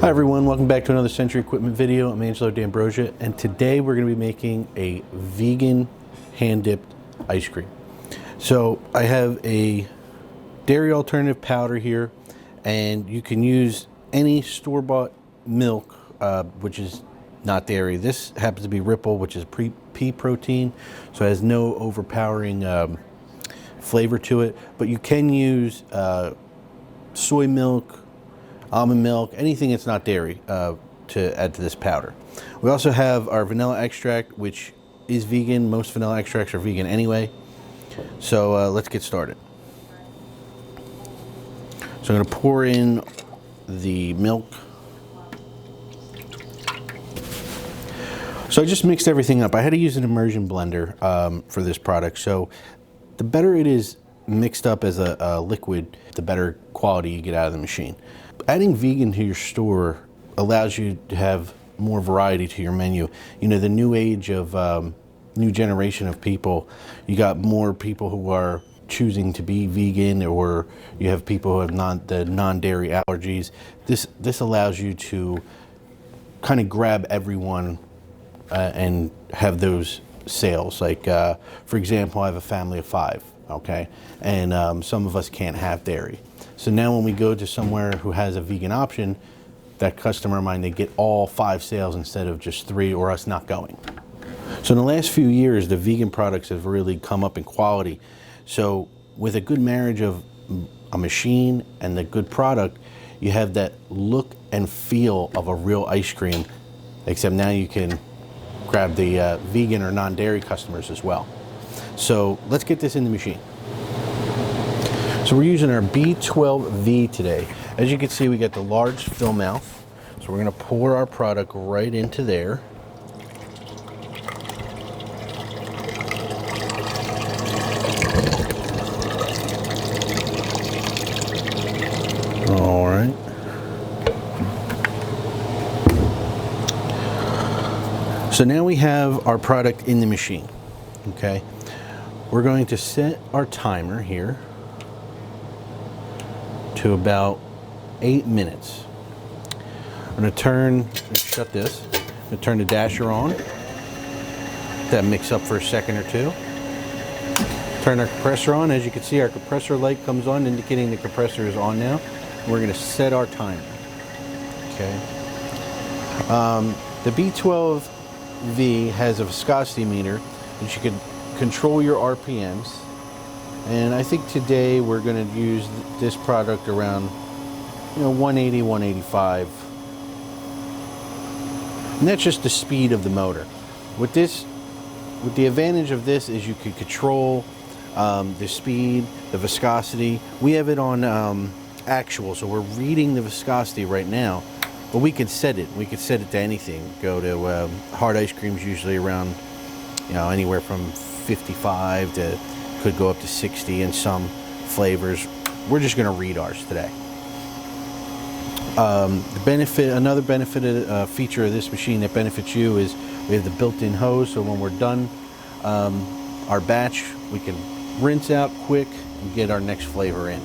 Hi everyone, welcome back to another Sentry equipment video. I'm Angelo D'Ambrosia, and today we're going to be making a vegan hand-dipped ice cream. So I have a dairy alternative powder here, and you can use any store-bought milk, which is not dairy. This happens to be Ripple, which is pea protein, so it has no overpowering flavor to it. But you can use soy milk, almond milk, anything that's not dairy to add to this powder. We also have our vanilla extract, which is vegan. Most vanilla extracts are vegan anyway. So let's get started. So I'm going to pour in the milk. So I just mixed everything up. I had to use an immersion blender for this product. So the better it is mixed up as a liquid, the better quality you get out of the machine. Adding vegan to your store allows you to have more variety to your menu. You know, the new age of new generation of people, you got more people who are choosing to be vegan, or you have people who have the non-dairy allergies. This allows you to kind of grab everyone and have those sales. Like, for example, I have a family of 5, okay? And some of us can't have dairy. So now when we go to somewhere who has a vegan option, that customer of mine, they get all 5 sales instead of just 3, or us not going. So in the last few years, the vegan products have really come up in quality. So with a good marriage of a machine and the good product, you have that look and feel of a real ice cream, except now you can grab the vegan or non-dairy customers as well. So let's get this in the machine. So we're using our B12V today. As you can see, we got the large fill mouth. So we're gonna pour our product right into there. All right. So now we have our product in the machine, okay? We're going to set our timer here to about 8 minutes. I'm gonna shut this, I'm gonna turn the dasher on, let that mix up for a second or two. Turn our compressor on. As you can see, our compressor light comes on, indicating the compressor is on now. We're gonna set our timer, okay? The B12V has a viscosity meter that you can control your RPMs. And I think today we're going to use this product around, 180, 185. And that's just the speed of the motor. With the advantage of this is you can control the speed, the viscosity. We have it on actual, so we're reading the viscosity right now, but we can set it. We can set it to anything. Go to hard ice creams, usually around, anywhere from 55 to could go up to 60 in some flavors. We're just going to read ours today. Another feature of this machine that benefits you is we have the built-in hose, so when we're done our batch, we can rinse out quick and get our next flavor in.